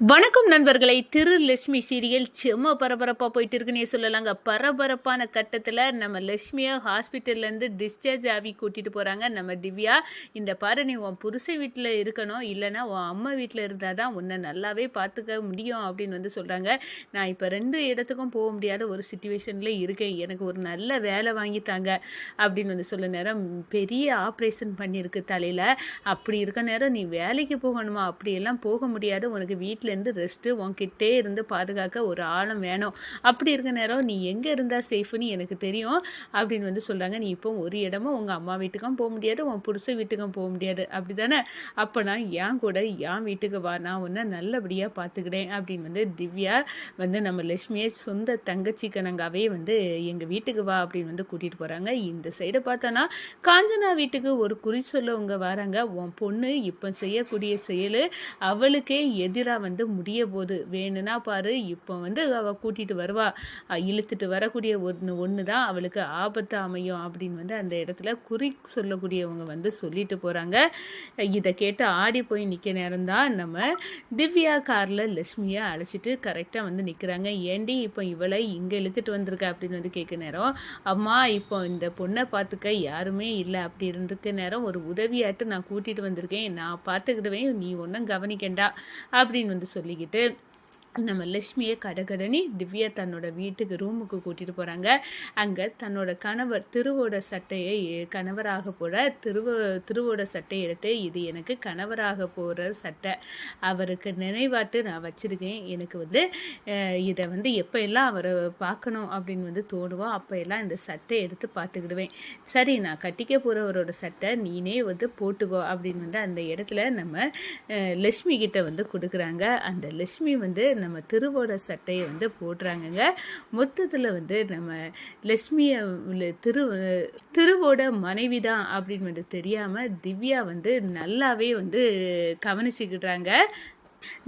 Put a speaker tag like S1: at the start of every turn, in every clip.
S1: வணக்கம் நண்பர்களை. லட்சுமி சீரியல் செம்ம பரபரப்பாக போயிட்டு இருக்குன்னே சொல்லலாங்க. பரபரப்பான கட்டத்தில் நம்ம லட்சுமியை ஹாஸ்பிட்டல்லேருந்து டிஸ்சார்ஜ் ஆகி கூட்டிகிட்டு போகிறாங்க நம்ம திவ்யா. இந்த பாரு, நீ உன் புருஷன் வீட்டில் இருக்கணும், இல்லைனா உன் அம்மா வீட்டில் இருந்தால் தான் உன்னை நல்லாவே பார்த்துக்க முடியும் அப்படின்னு சொல்கிறாங்க. நான் இப்போ 2 இடத்துக்கும் போக முடியாத ஒரு சுச்சுவேஷனில் இருக்கேன், எனக்கு ஒரு நல்ல வேலை வாங்கித்தாங்க அப்படின்னு சொல்ல நேரம், பெரிய ஆப்ரேஷன் பண்ணியிருக்கு தலையில், அப்படி இருக்க நேரம் நீ வேலைக்கு போகணுமா? அப்படியெல்லாம் போக முடியாது, உனக்கு வீட்டிலேருந்து ரெஸ்ட்டு, உன்கிட்டே இருந்து பாதுகாக்க ஒரு ஆழம் வேணும், அப்படி இருக்க நேரம் நீ எங்கே இருந்தால் சேஃப்னு எனக்கு தெரியும் அப்படின்னு சொல்கிறாங்க. நீ இப்போ ஒரு இடமும் உங்கள் அம்மா வீட்டுக்கும் போக முடியாது, உன் புருஷன் வீட்டுக்கும் போக முடியாது, அப்படி தானே? அப்போ நான் என் கூட என் வீட்டுக்கு வா, நான் உன்னை நல்லபடியாக பார்த்துக்கிட்டேன் அப்படின்னு திவ்யா நம்ம லட்சுமியை சொந்த தங்கச்சி கணங்காவே எங்கள் வீட்டுக்கு வா அப்படின்னு கூட்டிகிட்டு போகிறாங்க. இந்த சைடை பார்த்தோன்னா காஞ்சனா வீட்டுக்கு ஒரு குறி சொல்லவங்க வராங்க. உன் பொண்ணு இப்போ செய்யக்கூடிய செயல் அவளுக்கே எதிராக முடிய போது, வேணும்னா பாரு, இப்போ அவள் கூட்டிகிட்டு வருவா, இழுத்துட்டு வரக்கூடிய ஒன்று தான் அவளுக்கு ஆபத்து அமையும் அப்படின்னு அந்த இடத்துல குறி சொல்லக்கூடியவங்க சொல்லிட்டு போகிறாங்க. இதை கேட்டு ஆடி போய் நிற்க நேரம் தான் நம்ம திவ்யா காரில் லட்சுமியை அழைச்சிட்டு கரெக்டாக நிற்கிறாங்க. ஏண்டி இப்போ இவளை இங்கே இழுத்துட்டு வந்திருக்க அப்படின்னு கேட்க நேரம், அம்மா இப்போ இந்த பொண்ணை பார்த்துக்க யாருமே இல்லை, அப்படி இருந்துக்க நேரம் ஒரு உதவியாட்டு நான் கூட்டிகிட்டு வந்திருக்கேன், நான் பார்த்துக்கிடுவேன், நீ ஒன்றும் கவனிக்கண்டா அப்படின்னு சொல்லிக்கிட்டு நம்ம லட்சுமியை கடகடனி திவ்யா தன்னோட வீட்டுக்கு ரூமுக்கு கூட்டிகிட்டு போகிறாங்க. அங்கே தன்னோட கணவர் திருவோட சட்டையை கணவராக போட திருவோட சட்டையை எடுத்து, இது எனக்கு கணவராக போகிற சட்டை, அவருக்கு நினைவாட்டு நான் வச்சுருக்கேன், எனக்கு இதை எப்போ எல்லாம் அவரை பார்க்கணும் அப்படின்னு தோணுவோம், அப்போ எல்லாம் இந்த சட்டையை எடுத்து பார்த்துக்கிடுவேன், சரி நான் கட்டிக்க போகிறவரோட சட்டை நீனே போட்டுக்கோ அப்படின்னு அந்த இடத்துல நம்ம லட்சுமி கிட்ட கொடுக்குறாங்க. அந்த லட்சுமி நம்ம திருவோட சட்டையை போடுறாங்கங்க. மொத்தத்தில் நம்ம லட்சுமியை திருவோட மனைவி தான் அப்படின்னு தெரியாமல் திவ்யா நல்லாவே கவனிச்சுக்கிட்டாங்க.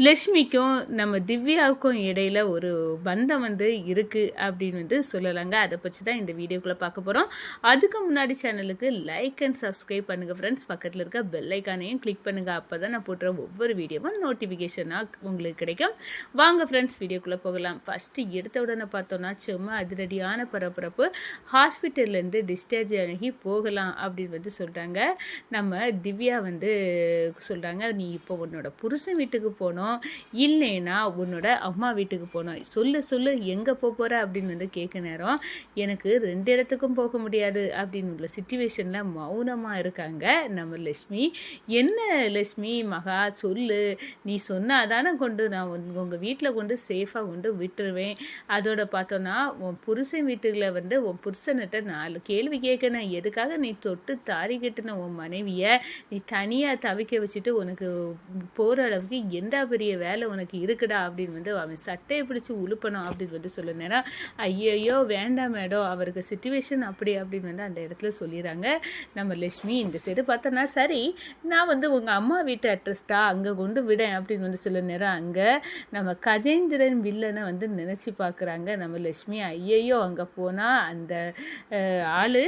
S1: லட்சுமிக்கும் நம்ம திவ்யாவுக்கும் இடையில ஒரு பந்தம் இருக்குது அப்படின்னு சொல்லலாங்க. அதை பற்றி தான் இந்த வீடியோக்குள்ளே பார்க்க போகிறோம். அதுக்கு முன்னாடி சேனலுக்கு லைக் அண்ட் சப்ஸ்கிரைப் பண்ணுங்கள் ஃப்ரெண்ட்ஸ். பக்கத்தில் இருக்க பெல் ஐக்கானையும் கிளிக் பண்ணுங்கள், அப்போ தான் நான் போடுற ஒவ்வொரு வீடியோவும் நோட்டிஃபிகேஷனாக உங்களுக்கு கிடைக்கும். வாங்க ஃப்ரெண்ட்ஸ், வீடியோக்குள்ளே போகலாம். ஃபஸ்ட்டு எடுத்த உடனே பார்த்தோன்னா சும்மா அதிரடியான பரபரப்பு, ஹாஸ்பிட்டல்லேருந்து டிஸ்சார்ஜ் ஆகி போகலாம் அப்படின்னு சொல்கிறாங்க. நம்ம திவ்யா சொல்கிறாங்க, நீ இப்போ உன்னோட புருஷன் வீட்டுக்கு போனோம், இல்லைன்னா உன்னோட அம்மா வீட்டுக்கு போனோம், சொல்லு எங்கே போகிற அப்படின்னு கேட்க நேரம், எனக்கு 2 இடத்துக்கும் போக முடியாது அப்படின்னு உள்ள சிச்சுவேஷனில் மௌனமாக இருக்காங்க நம்ம லட்சுமி. என்ன லட்சுமி மகா, சொல்லு, நீ சொன்னாதானே நான் உங்கள் வீட்டில் கொண்டு சேஃபாக விட்டுருவேன். அதோட பார்த்தோன்னா உன் புருஷன் வீட்டுல உன் புருஷன்கிட்ட 4 கேள்வி கேட்கணும், எதுக்காக நீ தொட்டு தாலி கட்டின உன் மனைவியை நீ தனியாக தவிக்க வச்சுட்டு உனக்கு போகிற அளவுக்கு எந்த பெரிய வேலை உனக்கு இருக்குடா அப்படின்னு அவன் சட்டையை பிடிச்சி உழுப்பணும் அப்படின்னு சொல்ல நேரம், ஐயோ வேண்டாம் மேடம், அவருக்கு சிச்சுவேஷன் அப்படி அப்படின்னு அந்த இடத்துல சொல்லிடுறாங்க நம்ம லட்சுமி. இந்த சைடு பார்த்தோன்னா, சரி நான் உங்கள் அம்மா வீட்டு அட்ரஸ் தான், அங்கே கொண்டு விடேன் அப்படின்னு சொல்ல நேரம், அங்கே நம்ம கஜேந்திரன் வில்லனை நினச்சி பார்க்குறாங்க நம்ம லட்சுமி. ஐயையோ, அங்கே போனால் அந்த ஆள்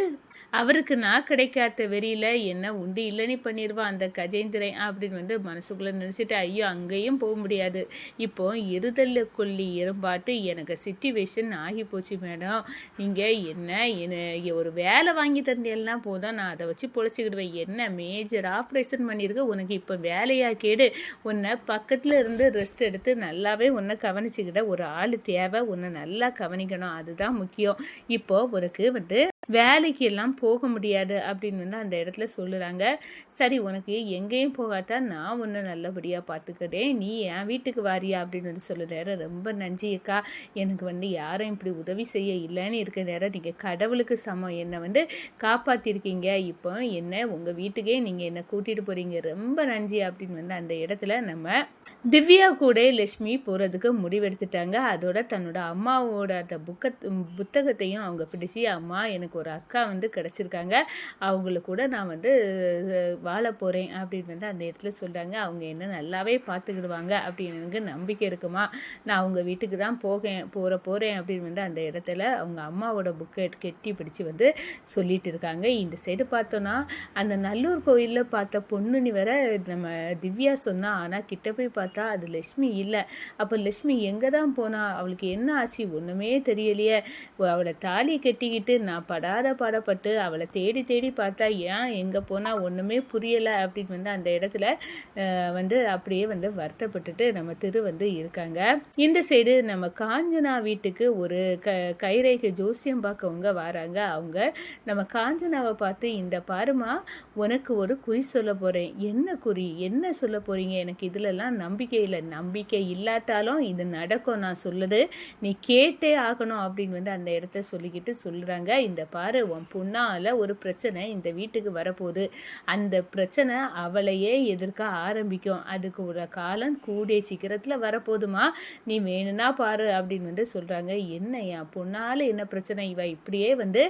S1: அவருக்கு நான் கிடைக்காத வெறியில் என்ன உண்டு இல்லைன்னு பண்ணிடுவான் அந்த கஜேந்திரன் அப்படின்னு மனசுக்குள்ளே நினச்சிட்டு, ஐயோ அங்கேயும் போக முடியாது, இப்போ இருதல்ல கொல்லி எறும்பாட்டு எனக்கு சிச்சுவேஷன் ஆகி போச்சு மேடம், நீங்கள் என்ன ஒரு வேலை வாங்கி தந்தேன்னா போதும், நான் அதை வச்சு பொழைச்சிக்கிடுவேன், என்ன மேஜர் ஆப்ரேஷன் பண்ணியிருக்கு, உனக்கு இப்போ வேலையாக கேடு, உன்னை பக்கத்தில் இருந்து ரெஸ்ட் எடுத்து நல்லாவே உன்னை கவனிச்சுக்கிட்ட ஒரு ஆள் தேவை, உன்னை நல்லா கவனிக்கணும், அதுதான் முக்கியம், இப்போ உனக்கு வேலைக்கு எல்லாம் போக முடியாது அப்படின்னு அந்த இடத்துல சொல்லுறாங்க. சரி, உனக்கு எங்கேயும் போகாட்டா நான் உன்னை நல்லபடியாக பார்த்துக்கிறேன், நீ என் வீட்டுக்கு வாரியா அப்படின்னு சொல்ல நேரம், ரொம்ப நன்றியக்கா, எனக்கு யாரும் இப்படி உதவி செய்ய இல்லைன்னு இருக்க நேரம் நீங்கள் கடவுளுக்கு சமம், என்னை காப்பாற்றிருக்கீங்க, இப்போ என்ன உங்கள் வீட்டுக்கே நீங்கள் என்னை கூட்டிகிட்டு போகிறீங்க, ரொம்ப நன்றி அப்படின்னு அந்த இடத்துல நம்ம திவ்யா கூட லட்சுமி போகிறதுக்கு முடிவெடுத்துட்டாங்க. அதோட தன்னோட அம்மாவோட அந்த புத்தகத்தையும் அவங்க பிடிச்சி, அம்மா எனக்கு எனக்கு ஒரு அக்கா வந்து கிடச்சிருக்காங்க, அவங்கள கூட நான் வந்து வாழ போகிறேன் அப்படின்னு வந்து அந்த இடத்துல சொல்கிறாங்க. அவங்க என்ன நல்லாவே பார்த்துக்கிடுவாங்க அப்படின்னு எனக்கு நம்பிக்கை இருக்குமா, நான் அவங்க வீட்டுக்கு தான் போகிறேன் அப்படின்னு வந்து அந்த இடத்துல அவங்க அம்மாவோட புக்கை கெட்டி பிடிச்சி வந்து சொல்லிட்டு இருக்காங்க. இந்த சைடு பார்த்தோன்னா அந்த நல்லூர் கோயிலில் பார்த்த பொண்ணுன்னு வேற நம்ம திவ்யா சொன்னா. ஆனால் கிட்ட போய் பார்த்தா அது லட்சுமி இல்லை. அப்போ லட்சுமி எங்கே தான் போனா, அவளுக்கு என்ன ஆச்சு ஒன்றுமே தெரியலையே. அவளை தாலி கட்டிக்கிட்டு நான் படாத பாடப்பட்டு அவளை தேடி தேடி பார்த்தா ஏன் எங்கே போனால் ஒன்றுமே புரியலை அப்படின்னு வந்து அந்த இடத்துல வந்து அப்படியே வந்து வருத்தப்பட்டுட்டு நம்ம திரு வந்து இருக்காங்க. இந்த சைடு நம்ம காஞ்சனா வீட்டுக்கு ஒரு கைரேகை ஜோசியம் பார்க்கவங்க வராங்க. அவங்க நம்ம காஞ்சனாவை பார்த்து, இந்த பாருமா உனக்கு ஒரு குறி சொல்ல போகிறேன். என்ன குறி, என்ன சொல்ல போகிறீங்க, எனக்கு இதிலெல்லாம் நம்பிக்கை இல்லை. நம்பிக்கை இல்லாட்டாலும் இது நடக்கும், நான் சொல்லுது நீ கேட்டே ஆகணும் அப்படின்னு வந்து அந்த இடத்த சொல்லிக்கிட்டு சொல்கிறாங்க. இந்த பாரு, உன் பொண்ணால் ஒரு பிரச்சனை இந்த வீட்டுக்கு வரப்போகுது. அந்த பிரச்சனை அவளையே எதிர்க்க ஆரம்பிக்கும். அதுக்கு ஒரு காலம் கூடிய சீக்கிரத்தில் வரப்போதுமா, நீ வேணும்னா பாரு அப்படின்னு வந்து சொல்கிறாங்க. என்ன என் பொண்ணால் என்ன பிரச்சனை, இவ இப்படியே வந்து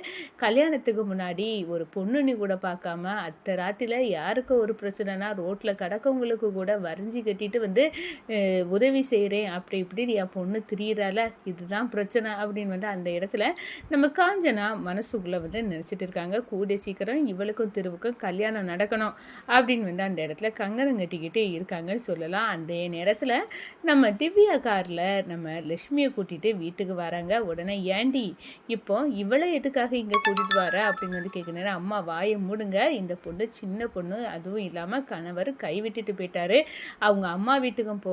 S1: கல்யாணத்துக்கு முன்னாடி ஒரு பொண்ணுன்னு கூட பார்க்காம அத்தை ராத்திரில யாருக்கு ஒரு பிரச்சனைனா ரோட்டில் கிடக்கவங்களுக்கு கூட வரைஞ்சி கட்டிட்டு வந்து உதவி செய்கிறேன் அப்படி இப்படி என் பொண்ணு திரியிறால, இதுதான் பிரச்சனை அப்படின்னு வந்து அந்த இடத்துல நம்ம காஞ்சனா மனசுக்குள்ளே வந்து நினச்சிட்டு இருக்காங்க. கூடிய சீக்கிரம் இவளுக்கும் திருவுக்கும் கல்யாணம் நடக்கணும் அப்படின்னு வந்து அந்த இடத்துல கங்கணம் கட்டிக்கிட்டே இருக்காங்கன்னு சொல்லலாம். அந்த நேரத்தில் நம்ம திவ்யா காரில் நம்ம லட்சுமியை கூட்டிகிட்டு வீட்டுக்கு வராங்க. உடனே ஏண்டி இப்போ இவளை எதுக்காக இங்கே கூட்டிகிட்டு வர அப்படின்னு வந்து கேட்குறேன். அம்மா வாயை மூடுங்க, இந்த பொண்ணு சின்ன பொண்ணு, அதுவும் இல்லாமல் கணவர் கைவிட்டுட்டு போயிட்டாரு. அவங்க அம்மா வீட்டுக்கும்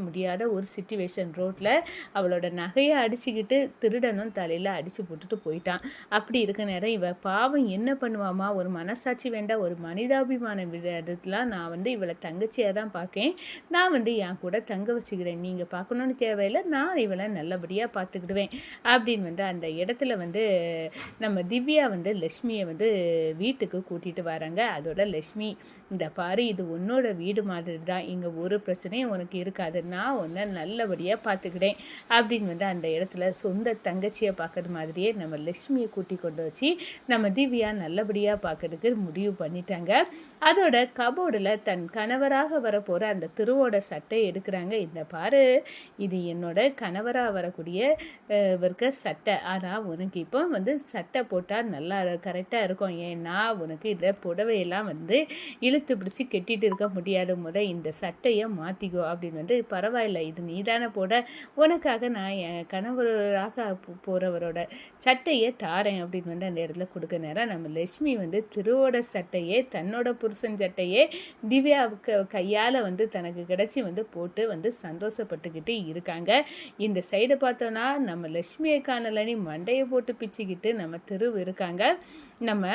S1: முடியாத ஒரு சிச்சுவேஷன். ரோட்டில் அவளோட நகையை அடிச்சுக்கிட்டு திருடனும் தலையில் அடித்து போட்டுட்டு போயிட்டான். அப்படி இருக்க நேரம் இவ பாவம் என்ன பண்ணுவாமா, ஒரு மனசாட்சி வேண்டாம், ஒரு மனிதாபிமான விதத்துலாம் நான் வந்து இவளை தங்கச்சியாக தான் பார்க்கேன். நான் வந்து என் கூட தங்க வச்சுக்கிறேன், நீங்கள் பார்க்கணுன்னு தேவையில்லை, நான் இவளை நல்லபடியாக பார்த்துக்கிடுவேன் அப்படின்னு வந்து அந்த இடத்துல வந்து நம்ம திவ்யா வந்து லட்சுமியை வந்து வீட்டுக்கு கூட்டிகிட்டு வராங்க. அதோட லட்சுமி, இந்த பாரு, இது உன்னோட வீடு மாதிரி தான், இங்கே ஒரு பிரச்சனையும் உனக்கு இருக்காது, நான் உன்னை நல்லபடியாக பார்த்துக்கிட்டேன் அப்படின்னு வந்து அந்த இடத்துல சொந்த தங்கச்சியை பார்க்கறது மாதிரியே நம்ம லட்சுமியை கூட்டி கொண்டு வச்சு நம்ம திவ்யா நல்லபடியாக பார்க்கறதுக்கு முடிவு பண்ணிட்டாங்க. அதோட கபோர்டில் தன் கணவராக வரப்போகிற அந்த திருவோட சட்டை எடுக்கிறாங்க. இந்த பாரு, இது என்னோட கணவராக வரக்கூடிய இருக்க சட்டை, ஆனால் உனக்கு இப்போ வந்து சட்டை போட்டால் நல்லா கரெக்டாக இருக்கும், ஏன்னா உனக்கு இந்த புடவையெல்லாம் வந்து இழுத்து பிடிச்சி கெட்டிட்டு இருக்க முடியாது, இந்த சட்டையை மாற்றிக்கோ அப்படின்னு வந்து. பரவாயில்ல, இது நீதானே போட, உனக்காக நான் என் கணவராக போகிறவரோட சட்டையை தாரேன் அப்படின்னு வந்து அந்த இடத்துல கொடுக்க நேரம் நம்ம லட்சுமி வந்து திருவோட சட்டையே, தன்னோட புருஷன் சட்டையே திவ்யாவுக்கு கையால் வந்து தனக்கு கிடைச்சி வந்து போட்டு வந்து சந்தோஷப்பட்டுக்கிட்டு இருக்காங்க. இந்த சைடு பார்த்தோன்னா நம்ம லட்சுமியை காணலன்னு மண்டையை போட்டு பிச்சுக்கிட்டு நம்ம திரு இருக்காங்க. நம்ம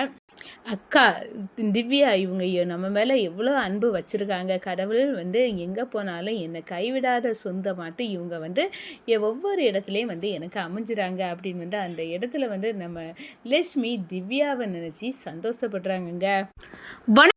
S1: அக்கா திவ்யா இவங்க நம்ம மேலே எவ்வளோ அன்பு வச்சுருக்காங்க, கடவுள் வந்து எங்கே போனாலும் என்னை கைவிடாத சொந்தமாட்டு இவங்க வந்து ஒவ்வொரு இடத்துலையும் வந்து எனக்கு அமைஞ்சிறாங்க அப்படின்னு வந்து அந்த இடத்துல வந்து நம்ம லட்சுமி திவ்யாவை நினச்சி சந்தோஷப்படுறாங்கங்க.